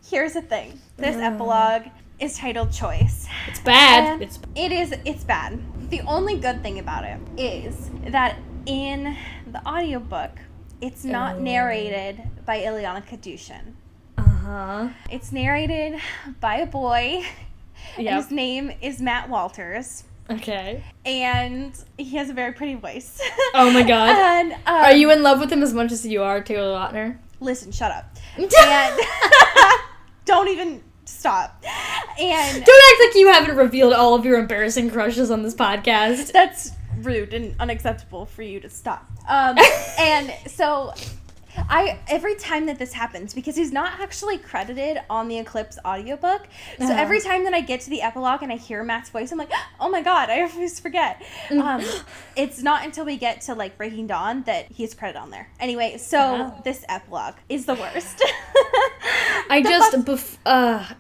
here's the thing. This epilogue is titled Choice. It's bad. It's bad. The only good thing about it is that in the audiobook, it's not narrated by Ileana Kadushin. It's narrated by a boy. And his name is Matt Walters. Okay. And he has a very pretty voice. Oh my god. And, are you in love with him as much as you are Taylor Lautner? Listen, shut up. And don't even stop. And don't act like you haven't revealed all of your embarrassing crushes on this podcast. That's rude and unacceptable for you to stop. And so every time that this happens, because he's not actually credited on the Eclipse audiobook, so every time that I get to the epilogue and I hear Matt's voice, I'm like, oh my god, I always forget. It's not until we get to, like, Breaking Dawn that he's credited on there. Anyway, so this epilogue is the worst.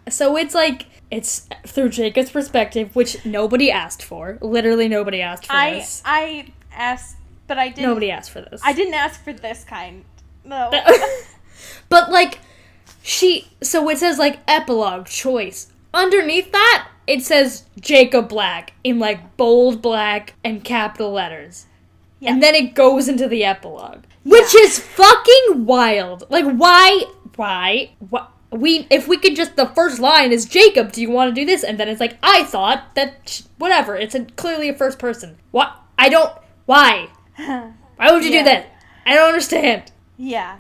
So it's like, it's through Jacob's perspective, which nobody asked for. Literally nobody asked for this. I asked, but I didn't. Nobody asked for this. I didn't ask for this kind. No. But, like, so it says, like, epilogue choice. Underneath that, it says Jacob Black in, like, bold black and capital letters. Yeah. And then it goes into the epilogue. Which is fucking wild. Like, why? If we could just, the first line is, Jacob, do you want to do this? And then it's like, I thought that, whatever, it's clearly a first person. What? Why? Why would you do that? I don't understand. Yeah.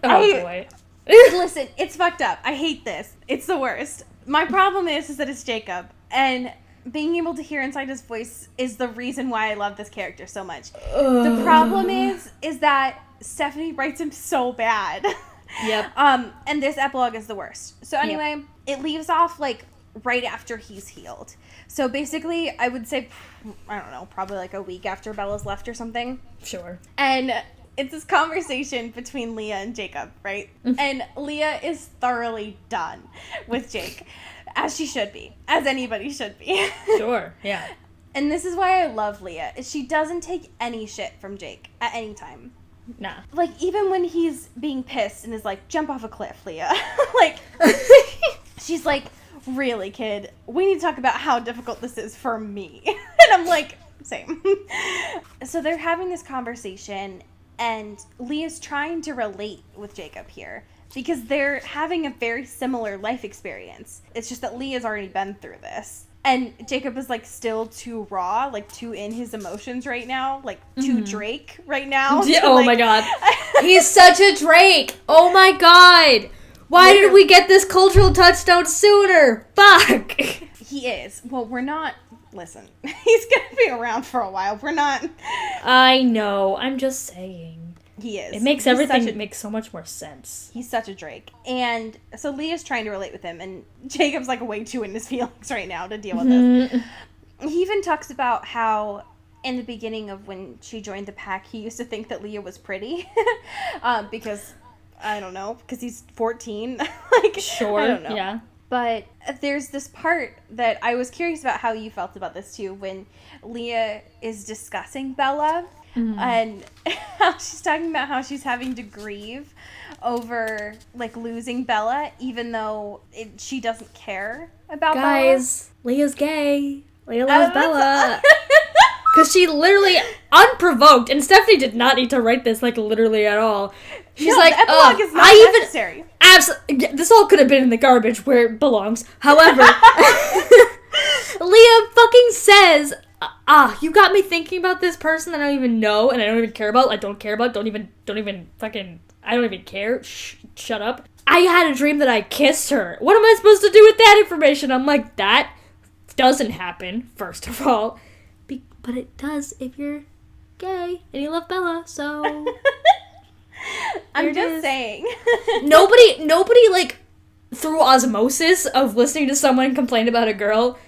Boy. Listen, it's fucked up. I hate this. It's the worst. My problem is that it's Jacob, and being able to hear inside his voice is the reason why I love this character so much. The problem is that Stephanie writes him so bad. Yep. And this epilogue is the worst. So anyway, It leaves off, like, right after he's healed. So basically, I would say, I don't know, probably like a week after Bella's left or something. Sure. And it's this conversation between Leah and Jacob, right? And Leah is thoroughly done with Jake, as she should be, as anybody should be. Sure, yeah. And this is why I love Leah. She doesn't take any shit from Jake at any time. Nah. Like, even when he's being pissed and is like, jump off a cliff, Leah. Like, she's like, really, kid, we need to talk about how difficult this is for me. And I'm like, same. So they're having this conversation, and Leah's trying to relate with Jacob here because they're having a very similar life experience. It's just that Leah's already been through this. And Jacob is, like, still too raw, like, too in his emotions right now, like, too Drake right now. Yeah, oh, like, my God. He's such a Drake. Oh, my God. Why did we get this cultural touchdown sooner? Fuck. He is. Well, we're not... Listen, he's gonna be around for a while. We're not... I know. I'm just saying. He is. It makes everything make so much more sense. He's such a Drake. And so Leah's trying to relate with him, and Jacob's, like, way too in his feelings right now to deal with this. He even talks about how in the beginning of when she joined the pack, he used to think that Leah was pretty. Because... I don't know, because he's 14. Like, sure, I don't know. Yeah. But there's this part that I was curious about how you felt about this, too, when Leah is discussing Bella, and how she's talking about how she's having to grieve over, like, losing Bella, even though she doesn't care about Bella. Guys, Leah's gay. Leah loves Bella. Because she literally, unprovoked, and Stephanie did not need to write this, like, literally at all. She's like, the epilogue is not necessary. This all could have been in the garbage where it belongs. However, Leah fucking says, you got me thinking about this person that I don't even know, and I don't even care about, I don't care about, don't even fucking, I don't even care, shut up. I had a dream that I kissed her. What am I supposed to do with that information? I'm like, that doesn't happen, first of all. But it does if you're gay and you love Bella, so... I'm just saying. Nobody, like, through osmosis of listening to someone complain about a girl,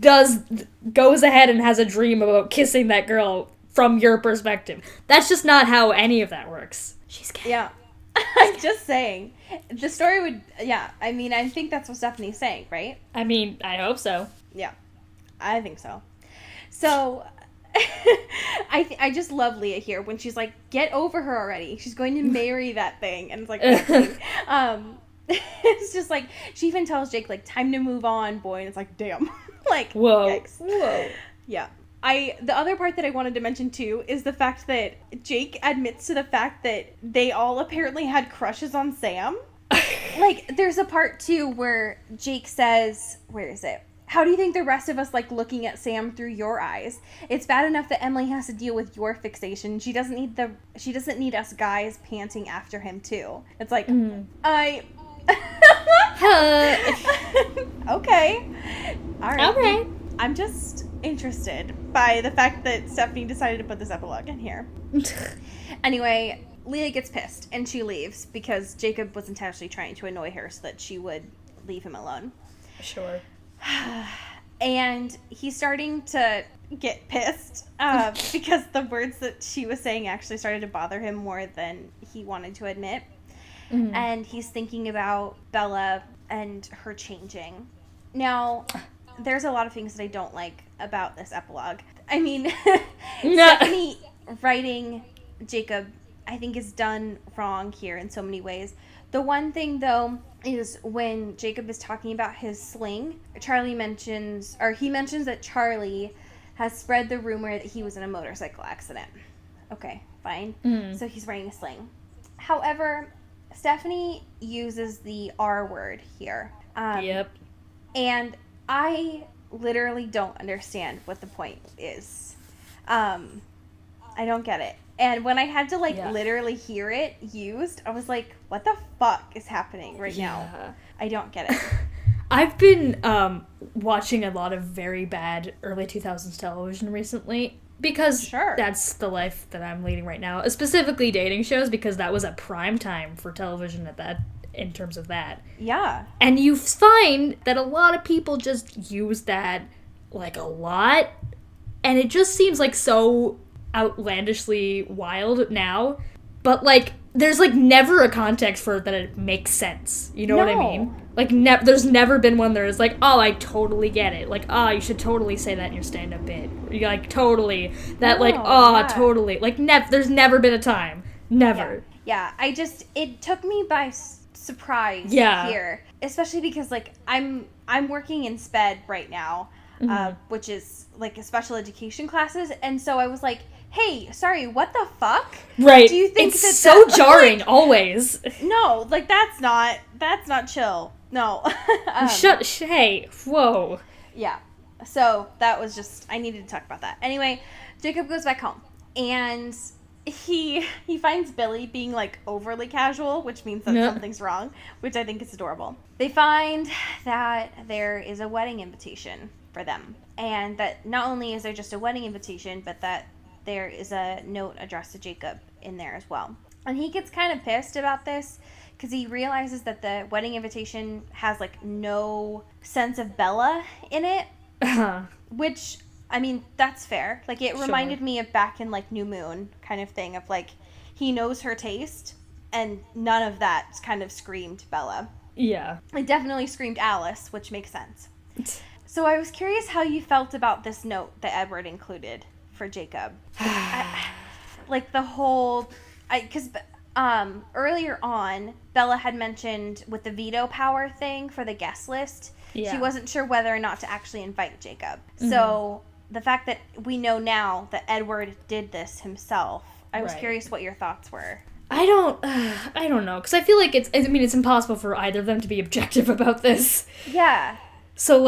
goes ahead and has a dream about kissing that girl from your perspective. That's just not how any of that works. She's gay. Yeah. I'm just saying. The story would... Yeah, I mean, I think that's what Stephanie's saying, right? I mean, I hope so. Yeah, I think so. So, I just love Leah here when she's like, get over her already. She's going to marry that thing. And it's like, okay. It's just like, she even tells Jake, like, time to move on, boy. And it's like, damn. Like, whoa. Yikes. Whoa. Yeah. The other part that I wanted to mention, too, is the fact that Jake admits to the fact that they all apparently had crushes on Sam. Like, there's a part, too, where Jake says, where is it? How do you think the rest of us like looking at Sam through your eyes? It's bad enough that Emily has to deal with your fixation. She doesn't need us guys panting after him too. It's like, okay. All right. I'm just interested by the fact that Stephanie decided to put this epilogue in here. Anyway, Leah gets pissed and she leaves because Jacob was intentionally trying to annoy her so that she would leave him alone. Sure. And he's starting to get pissed because the words that she was saying actually started to bother him more than he wanted to admit. and he's thinking about Bella and her changing. Now, there's a lot of things that I don't like about this epilogue. I mean, Stephanie writing Jacob, I think, is done wrong here in so many ways. The one thing, though, is when Jacob is talking about his sling, he mentions that Charlie has spread the rumor that he was in a motorcycle accident. Okay, fine. So he's wearing a sling. However, Stephanie uses the R word here. Yep. And I literally don't understand what the point is. I don't get it. And when I had to, literally hear it used, I was like, what the fuck is happening right now? I don't get it. I've been watching a lot of very bad early 2000s television recently because that's the life that I'm leading right now. Specifically dating shows, because that was a prime time for television in terms of that. Yeah. And you find that a lot of people just use that, a lot. And it just seems so outlandishly wild now. But, there's, never a context for it that it makes sense. You know what I mean? There's never been one there is oh, I totally get it. You should totally say that in your stand-up bit. You're totally. That, totally. There's never been a time. Never. Yeah, it took me by surprise here. Especially because, I'm working in SPED right now, which is, a special education classes. And so I was like, hey, sorry, what the fuck? Right. Do you think it's so jarring, always. No, that's not chill. No. Hey, whoa. Yeah. So that was just, I needed to talk about that. Anyway, Jacob goes back home, and he finds Billy being, overly casual, which means that something's wrong, which I think is adorable. They find that there is a wedding invitation for them, and that not only is there just a wedding invitation, but that there is a note addressed to Jacob in there as well. And he gets kind of pissed about this because he realizes that the wedding invitation has, no sense of Bella in it. Which, I mean, that's fair. It reminded me of back in, New Moon kind of thing of, he knows her taste, and none of that kind of screamed Bella. Yeah. It definitely screamed Alice, which makes sense. So I was curious how you felt about this note that Edward included for Jacob. The whole... Because earlier on, Bella had mentioned with the veto power thing for the guest list, she wasn't sure whether or not to actually invite Jacob. Mm-hmm. So the fact that we know now that Edward did this himself, I was curious what your thoughts were. I don't know, because I feel like it's impossible for either of them to be objective about this. Yeah. So,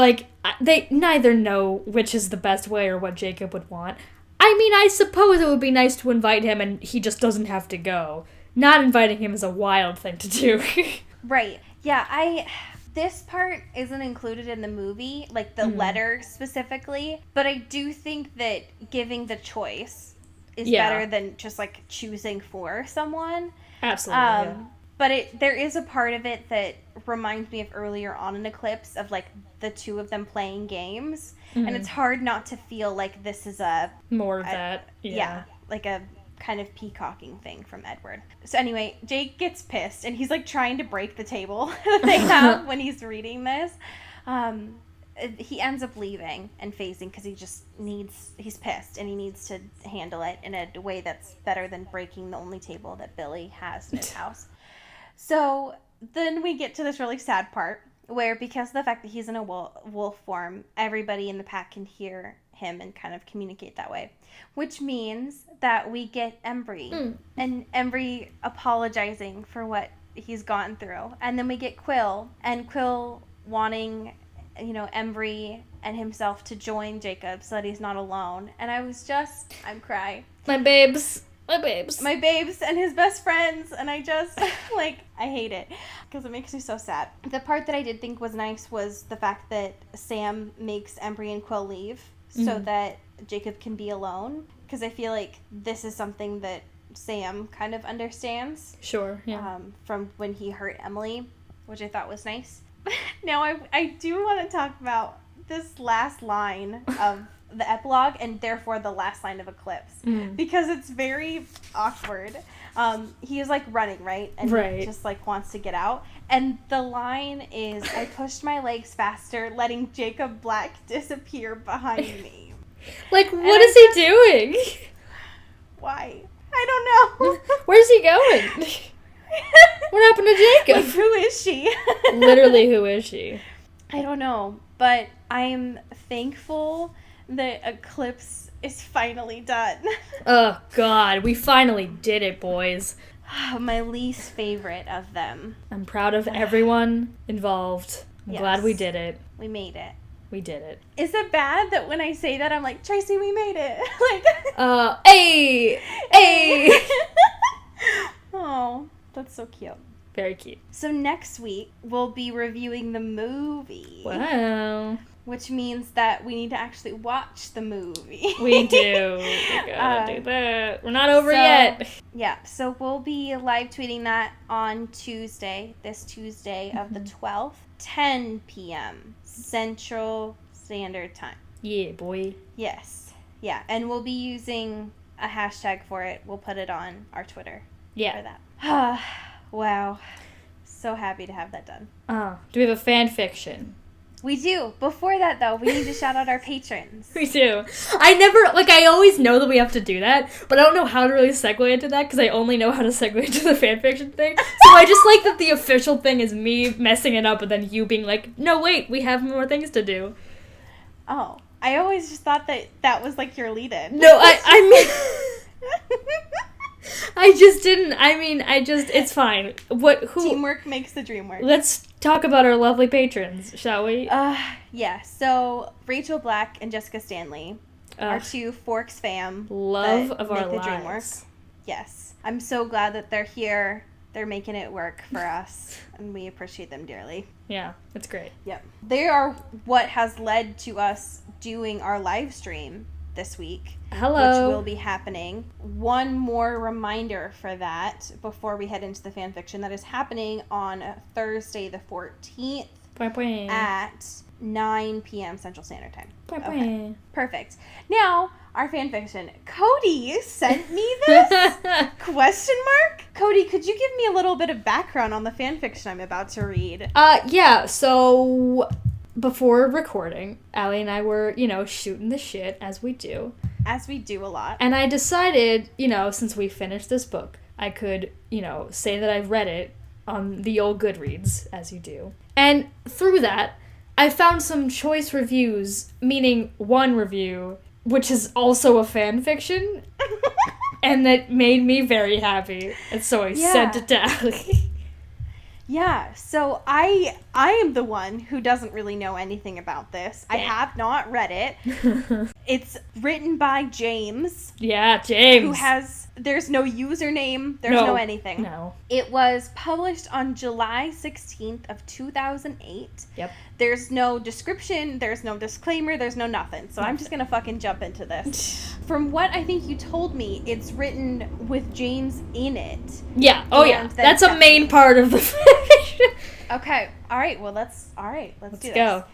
they neither know which is the best way or what Jacob would want. I mean, I suppose it would be nice to invite him and he just doesn't have to go. Not inviting him is a wild thing to do. Right. Yeah, this part isn't included in the movie, the letter specifically, but I do think that giving the choice is better than just, choosing for someone. Absolutely, But there is a part of it that reminds me of earlier on in Eclipse of, the two of them playing games. Mm-hmm. And it's hard not to feel like this is more of that. Yeah. A kind of peacocking thing from Edward. So anyway, Jake gets pissed, and he's, trying to break the table that they have when he's reading this. He ends up leaving and phasing because he's pissed, and he needs to handle it in a way that's better than breaking the only table that Billy has in his house. So then we get to this really sad part where, because of the fact that he's in a wolf form, everybody in the pack can hear him and kind of communicate that way, which means that we get Embry and Embry apologizing for what he's gone through, and then we get Quill wanting Embry and himself to join Jacob so that he's not alone. And I'm crying. My babes and his best friends, and I just I hate it because it makes me so sad. The part that I did think was nice was the fact that Sam makes Embry and Quill leave so that Jacob can be alone, because I feel like this is something that Sam kind of understands. Sure, yeah. From when he hurt Emily, which I thought was nice. Now I do want to talk about this last line of the epilogue and therefore the last line of Eclipse. Because it's very awkward. He is like running, right? And he just like wants to get out. And the line is, I pushed my legs faster, letting Jacob Black disappear behind me. Like, what is he doing? Why? I don't know. Where's he going? What happened to Jacob? Like, who is she? Literally, who is she? I don't know. But I'm thankful that Eclipse is finally done. Oh, God. We finally did it, boys. My least favorite of them. I'm proud of everyone involved. I'm glad we did it. We made it. We did it. Is it bad that when I say that, I'm like, Tracy, we made it? Like, hey! Oh, that's so cute. Very cute. So next week, we'll be reviewing the movie. Wow. Which means that we need to actually watch the movie. We do. We gotta do that. We're not over yet. Yeah, so we'll be live tweeting that on Tuesday, this Tuesday of the 12th, 10 p.m. Central Standard Time. Yeah, boy. Yes. Yeah, and we'll be using a hashtag for it. We'll put it on our Twitter for that. Wow. So happy to have that done. Do we have a fan fiction? We do. Before that, though, we need to shout out our patrons. We do. I always know that we have to do that, but I don't know how to really segue into that because I only know how to segue into the fanfiction thing. So I just like that the official thing is me messing it up and then you being like, no, wait, we have more things to do. Oh. I always just thought that was like your lead-in. No, I mean... it's fine. Teamwork makes the dream work. Let's talk about our lovely patrons, shall we? Yeah. So, Rachel Black and Jessica Stanley, our two Forks fam. Love of our lives. Make the dream work. Yes. I'm so glad that they're here. They're making it work for us, and we appreciate them dearly. Yeah, it's great. Yep. They are what has led to us doing our live stream this week. Hello. Which will be happening. One more reminder for that before we head into the fanfiction. That is happening on Thursday the 14th at 9 p.m. Central Standard Time. Okay. Perfect. Now, our fanfiction. Cody sent me this? Question mark? Cody, could you give me a little bit of background on the fanfiction I'm about to read? Yeah, so before recording, Allie and I were, shooting the shit, as we do. As we do a lot. And I decided, since we finished this book, I could, say that I've read it on the old Goodreads, as you do. And through that, I found some choice reviews, meaning one review, which is also a fan fiction, and that made me very happy. And so I sent it to Allie. Yeah, so I am the one who doesn't really know anything about this. Yeah. I have not read it. It's written by James. Yeah, James. Who there's no username, there's no anything. No. It was published on July 16th of 2008. Yep. There's no description, there's no disclaimer, there's no nothing. So I'm just gonna fucking jump into this. From what I think you told me, it's written with James in it. Yeah. Oh yeah. That's a main part of the fiction. Okay. All right. Well, let's do this. Let's go.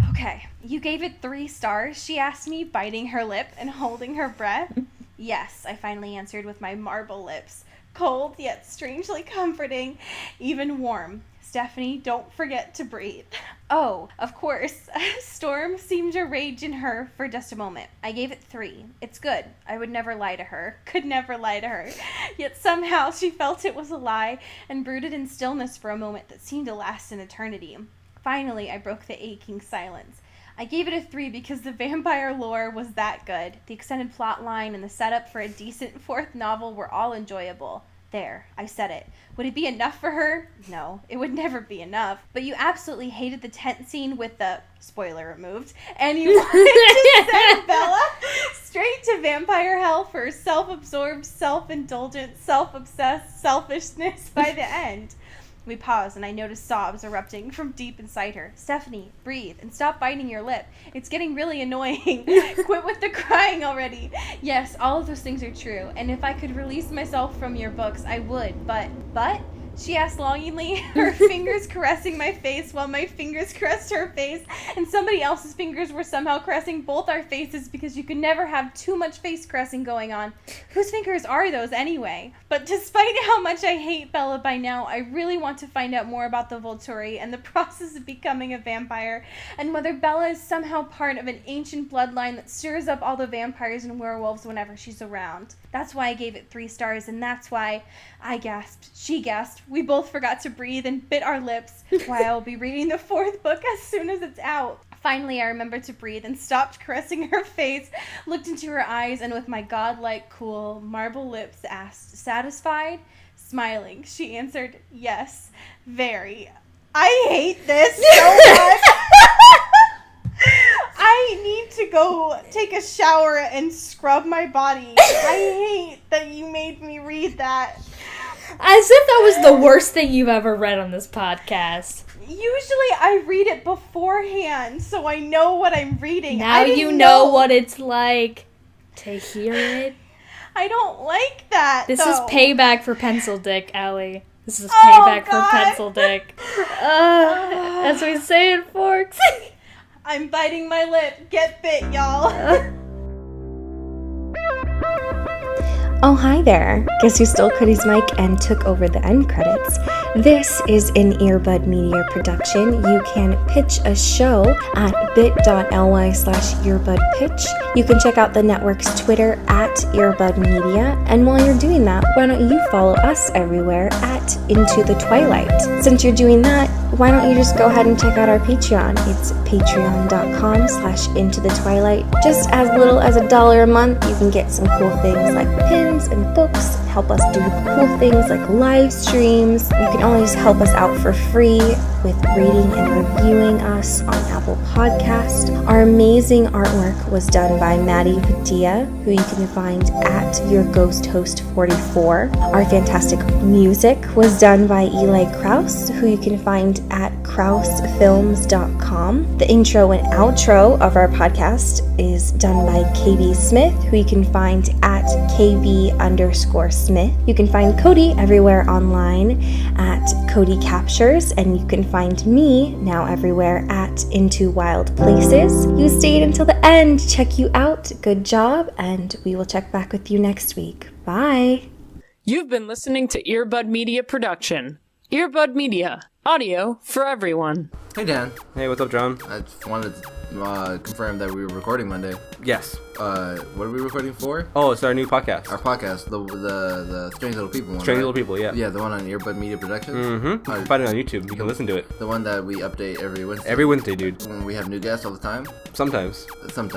Okay. You gave it 3 stars. She asked me, biting her lip and holding her breath. Yes, I finally answered with my marble lips. Cold, yet strangely comforting, even warm. Stephanie, don't forget to breathe. Oh, of course. A storm seemed to rage in her for just a moment. I gave it 3. It's good. I would never lie to her. Could never lie to her. Yet somehow she felt it was a lie and brooded in stillness for a moment that seemed to last an eternity. Finally, I broke the aching silence. I gave it a 3 because the vampire lore was that good. The extended plot line and the setup for a decent 4th novel were all enjoyable. There, I said it. Would it be enough for her? No, it would never be enough. But you absolutely hated the tent scene with the, spoiler removed, and you wanted to send Bella straight to vampire hell for her self-absorbed, self-indulgent, self-obsessed selfishness by the end. We paused, and I noticed sobs erupting from deep inside her. Stephanie, breathe, and stop biting your lip. It's getting really annoying. Quit with the crying already. Yes, all of those things are true, and if I could release myself from your books, I would, but, She asked longingly, her fingers caressing my face while my fingers caressed her face, and somebody else's fingers were somehow caressing both our faces because you could never have too much face caressing going on. Whose fingers are those anyway? But despite how much I hate Bella by now, I really want to find out more about the Volturi and the process of becoming a vampire, and whether Bella is somehow part of an ancient bloodline that stirs up all the vampires and werewolves whenever she's around. That's why I gave it 3 stars, and that's why I gasped, she gasped, we both forgot to breathe and bit our lips, why I'll be reading the 4th book as soon as it's out. Finally, I remembered to breathe and stopped caressing her face, looked into her eyes, and with my godlike, cool, marble lips asked, satisfied? Smiling, she answered, yes, very. I hate this so much. I need to go take a shower and scrub my body. I hate that you made me read that. As if that was the worst thing you've ever read on this podcast. Usually I read it beforehand, so I know what I'm reading. Now you know what it's like to hear it. I don't like that, This though. is payback for Pencil Dick, Allie. This is payback for Pencil Dick. As we say in Forks. I'm biting my lip. Get bit, y'all. Oh, hi there. Guess who stole Cody's mic and took over the end credits? This is an Earbud Media production. You can pitch a show at bit.ly/earbudpitch. You can check out the network's Twitter at Earbud Media. And while you're doing that, why don't you follow us everywhere at Into the Twilight? Since you're doing that, why don't you just go ahead and check out our Patreon? It's patreon.com/intothetwilight. Just as little as $1 a month, you can get some cool things like pins and books, help us do cool things like live streams. You can always help us out for free with rating and reviewing us on Apple Podcasts. Our amazing artwork was done by Maddie Padilla, who you can find at YourGhostHost44. Our fantastic music was done by Eli Krause, who you can find at krausefilms.com. The intro and outro of our podcast is done by KB Smith, who you can find at KB_Smith. You can find Cody everywhere online at Cody Captures, and you can find me now everywhere at Into Wild Places. You stayed until the end. Check you out. Good job, and we will check back with you next week. Bye. You've been listening to Earbud Media Production. Earbud Media. Audio for everyone. Hey, Dan. Hey, what's up, John? I just wanted to confirm that we were recording Monday. Yes. What are we recording for? Oh, it's our new podcast. Our podcast, the Strange Little People one. Strange right? Little People, yeah. Yeah, the one on Earbud Media Productions. Mm-hmm. You can find it on YouTube. You can listen to it. The one that we update every Wednesday. Every Wednesday, dude. When we have new guests all the time. Sometimes.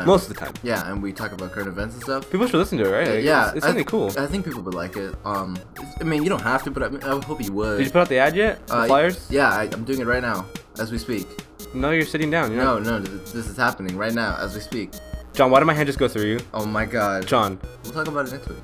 Most of the time. Yeah, and we talk about current events and stuff. People should listen to it, right? Like, yeah, it's something cool. I think people would like it. I mean, you don't have to, but I hope you would. Did you put out the ad yet? The flyers? Yeah, I'm doing it right now as we speak. No, you're sitting down. You're not... No, this is happening right now as we speak. John, why did my hand just go through you? Oh my God. John. We'll talk about it next week.